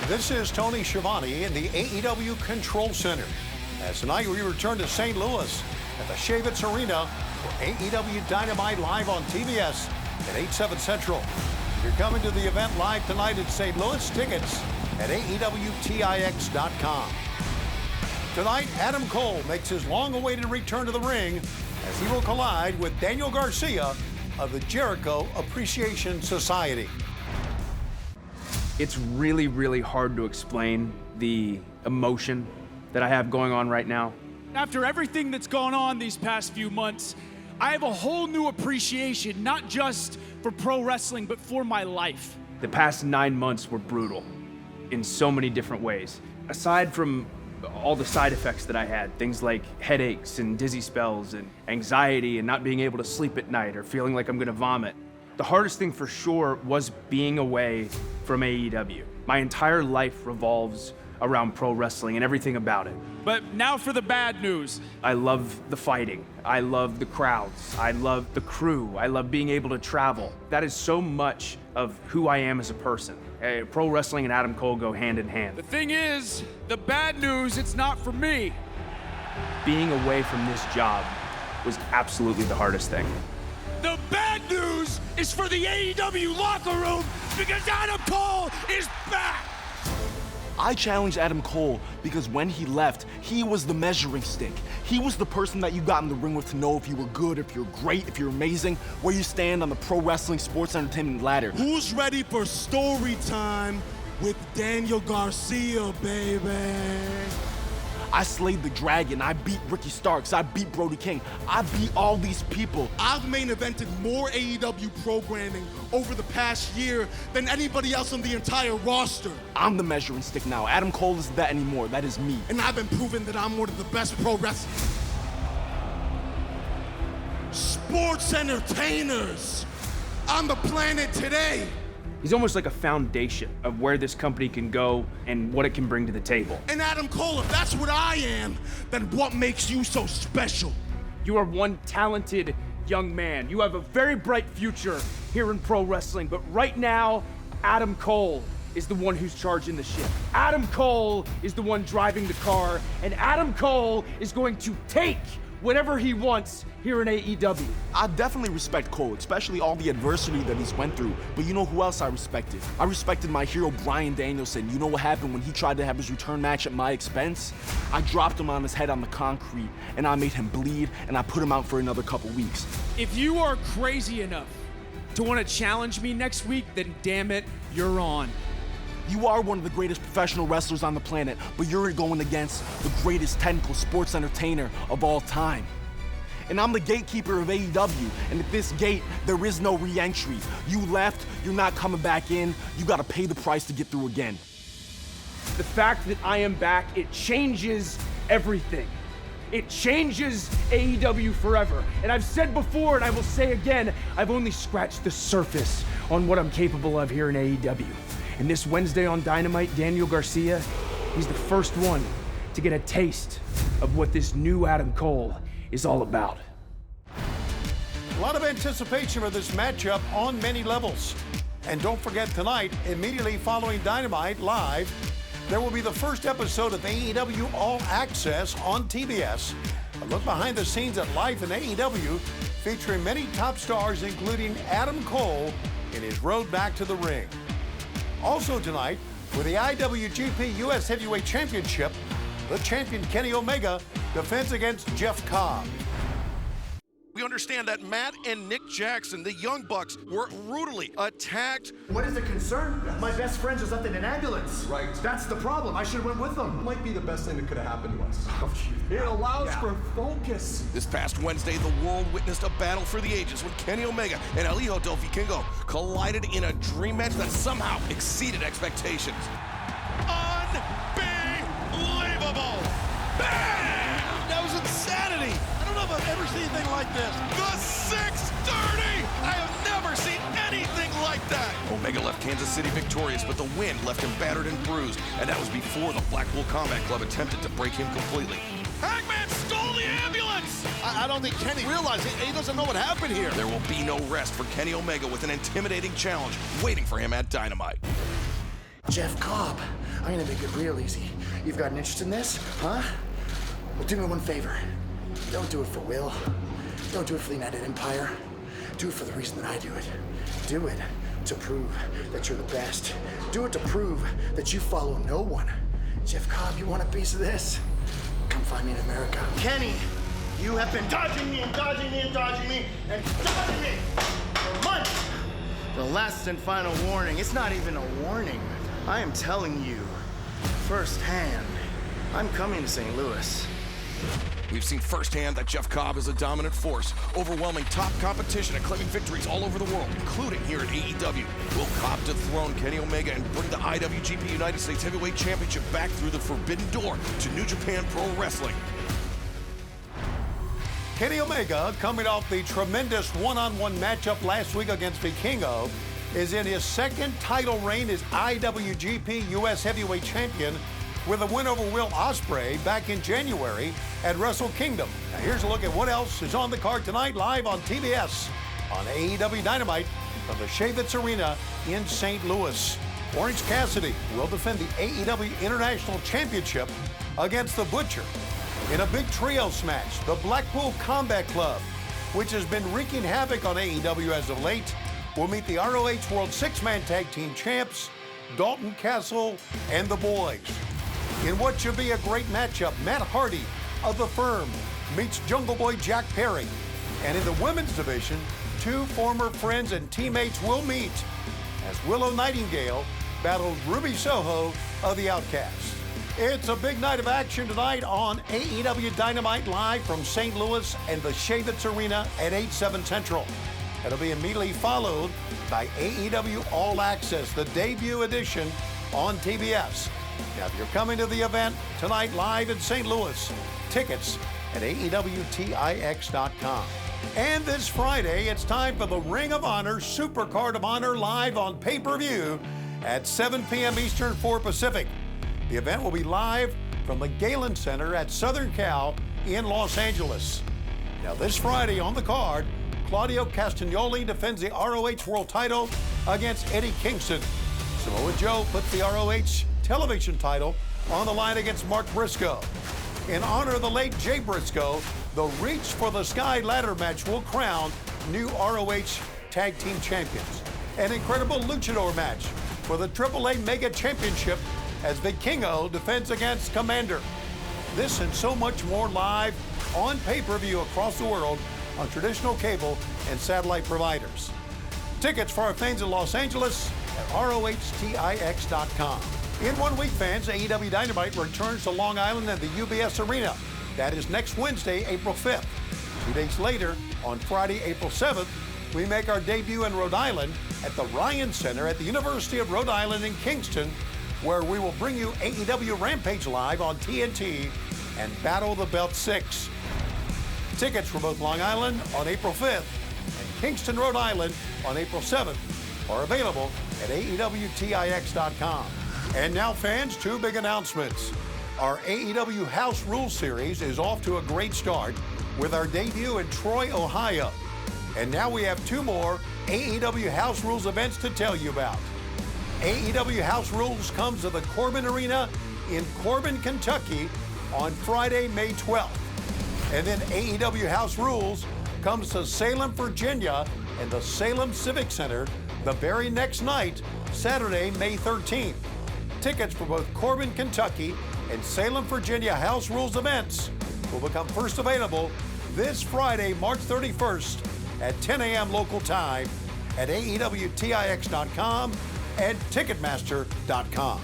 This is Tony Schiavone in the AEW Control Center. As tonight we return to St. Louis at the Shavitz Arena for AEW Dynamite live on TBS at 8/7 Central. If you're coming to the event live tonight in St. Louis, tickets at AEWTIX.com. Tonight, Adam Cole makes his long-awaited return to the ring as he will collide with Daniel Garcia of the Jericho Appreciation Society. It's really, really hard to explain the emotion that I have going on right now. After everything that's gone on these past few months, I have a whole new appreciation, not just for pro wrestling, but for my life. The past 9 months were brutal in so many different ways. Aside from all the side effects that I had, things like headaches and dizzy spells and anxiety and not being able to sleep at night or feeling like I'm gonna vomit. The hardest thing for sure was being away from AEW. My entire life revolves around pro wrestling and everything about it. But now for the bad news. I love the fighting. I love the crowds. I love the crew. I love being able to travel. That is so much of who I am as a person. Pro wrestling and Adam Cole go hand in hand. The thing is, the bad news, it's not for me. Being away from this job was absolutely the hardest thing. The bad news is for the AEW locker room because Adam Cole is back! I challenged Adam Cole because when he left, he was the measuring stick. He was the person that you got in the ring with to know if you were good, if you're great, if you're amazing, where you stand on the pro wrestling sports entertainment ladder. Who's ready for story time with Daniel Garcia, baby? I slayed the Dragon, I beat Ricky Starks, I beat Brody King, I beat all these people. I've main evented more AEW programming over the past year than anybody else on the entire roster. I'm the measuring stick now. Adam Cole isn't that anymore, that is me. And I've been proven that I'm one of the best pro wrestlers. Sports entertainers on the planet today. He's almost like a foundation of where this company can go and what it can bring to the table. And Adam Cole, if that's what I am, then what makes you so special? You are one talented young man. You have a very bright future here in pro wrestling, but right now, Adam Cole is the one who's charging the ship. Adam Cole is the one driving the car, and Adam Cole is going to take whatever he wants here in AEW. I definitely respect Cole, especially all the adversity that he's went through. But you know who else I respected? I respected my hero, Bryan Danielson. You know what happened when he tried to have his return match at my expense? I dropped him on his head on the concrete, and I made him bleed, and I put him out for another couple weeks. If you are crazy enough to want to challenge me next week, then damn it, you're on. You are one of the greatest professional wrestlers on the planet, but you're going against the greatest technical sports entertainer of all time. And I'm the gatekeeper of AEW, and at this gate, there is no re-entry. You left, you're not coming back in, you gotta pay the price to get through again. The fact that I am back, it changes everything. It changes AEW forever. And I've said before, and I will say again, I've only scratched the surface on what I'm capable of here in AEW. And this Wednesday on Dynamite, Daniel Garcia, he's the first one to get a taste of what this new Adam Cole is all about. A lot of anticipation for this matchup on many levels. And don't forget tonight, immediately following Dynamite Live, there will be the first episode of AEW All Access on TBS. A look behind the scenes at life in AEW, featuring many top stars, including Adam Cole in his road back to the ring. Also tonight, with the IWGP US Heavyweight Championship, the champion Kenny Omega defends against Jeff Cobb. We understand that Matt and Nick Jackson, the Young Bucks, were brutally attacked. What is the concern? My best friend was left in an ambulance. Right. That's the problem. I should have went with them. Might be the best thing that could have happened to us. Oh, it allows for focus. This past Wednesday, the world witnessed a battle for the ages when Kenny Omega and El Hijo del Vikingo collided in a dream match that somehow exceeded expectations. Unbelievable! Bam! That was insanity! I don't know if I've ever seen anything like this. The 630! I have never seen anything like that! Omega left Kansas City victorious, but the wind left him battered and bruised, and that was before the Blackpool Combat Club attempted to break him completely. Hangman stole the ambulance! I don't think Kenny realized he doesn't know what happened here. There will be no rest for Kenny Omega with an intimidating challenge waiting for him at Dynamite. Jeff Cobb, I'm gonna make it real easy. You've got an interest in this, huh? Well, do me one favor. Don't do it for Will. Don't do it for the United Empire. Do it for the reason that I do it. Do it to prove that you're the best. Do it to prove that you follow no one. Jeff Cobb, you want a piece of this? Come find me in America. Kenny, you have been dodging me and dodging me and dodging me and dodging me for months. The last and final warning. It's not even a warning. I am telling you firsthand, I'm coming to St. Louis. We've seen firsthand that Jeff Cobb is a dominant force, overwhelming top competition and claiming victories all over the world, including here at AEW. Will Cobb dethrone Kenny Omega and bring the IWGP United States Heavyweight Championship back through the forbidden door to New Japan Pro Wrestling? Kenny Omega, coming off the tremendous one-on-one matchup last week against Vikingo, is in his second title reign as IWGP US Heavyweight Champion with a win over Will Ospreay back in January at Wrestle Kingdom. Now here's a look at what else is on the card tonight, live on TBS on AEW Dynamite from the Shavitz Arena in St. Louis. Orange Cassidy will defend the AEW International Championship against The Butcher. In a big trios match, the Blackpool Combat Club, which has been wreaking havoc on AEW as of late, will meet the ROH World Six-Man Tag Team Champs, Dalton Castle and the Boys. In what should be a great matchup, Matt Hardy of The Firm meets Jungle Boy Jack Perry. And in the women's division, two former friends and teammates will meet as Willow Nightingale battles Ruby Soho of the Outcasts. It's a big night of action tonight on AEW Dynamite live from St. Louis and the Shavitz Arena at 8/7 Central. It'll be immediately followed by AEW All Access, the debut edition on TBS. Now, if you're coming to the event tonight live in St. Louis, tickets at AEWTIX.com. And this Friday, it's time for the Ring of Honor Super Card of Honor live on pay-per-view at 7 p.m. Eastern, 4 Pacific. The event will be live from the Galen Center at Southern Cal in Los Angeles. Now, this Friday on the card, Claudio Castagnoli defends the ROH World title against Eddie Kingston. Samoa Joe puts the ROH television title on the line against Mark Briscoe. In honor of the late Jay Briscoe, the Reach for the Sky ladder match will crown new ROH Tag Team Champions. An incredible luchador match for the AAA Mega Championship as Vikingo defends against Commander. This and so much more live on pay-per-view across the world on traditional cable and satellite providers. Tickets for our fans in Los Angeles at ROHTIX.com. In 1 week, fans, AEW Dynamite returns to Long Island at the UBS Arena. That is next Wednesday, April 5th. 2 days later, on Friday, April 7th, we make our debut in Rhode Island at the Ryan Center at the University of Rhode Island in Kingston, where we will bring you AEW Rampage live on TNT and Battle of the Belt 6. Tickets for both Long Island on April 5th and Kingston, Rhode Island on April 7th are available at AEWTIX.com. And now, fans, two big announcements. Our AEW House Rules series is off to a great start with our debut in Troy, Ohio. And now we have two more AEW House Rules events to tell you about. AEW House Rules comes to the Corbin Arena in Corbin, Kentucky on Friday, May 12th. And then AEW House Rules comes to Salem, Virginia and the Salem Civic Center the very next night, Saturday, May 13th. Tickets for both Corbin, Kentucky and Salem, Virginia House Rules events will become first available this Friday, March 31st at 10 a.m. local time at AEWTIX.com and Ticketmaster.com.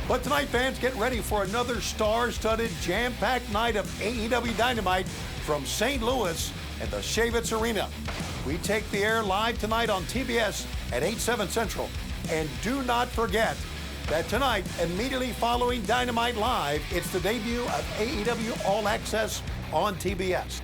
But tonight, fans, get ready for another star-studded, jam-packed night of AEW Dynamite from St. Louis at the Shavitz Arena. We take the air live tonight on TBS at 8/7 Central. And do not forget that tonight, immediately following Dynamite Live, it's the debut of AEW All Access on TBS.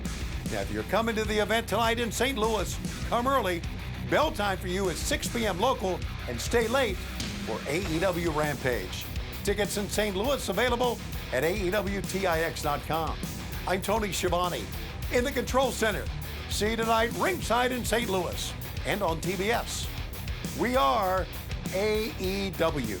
Now, if you're coming to the event tonight in St. Louis, come early. Bell time for you is 6 p.m. local, and stay late for AEW Rampage. Tickets in St. Louis available at AEWTIX.com. I'm Tony Schiavone in the Control Center. See you tonight ringside in St. Louis and on TBS. We are AEW.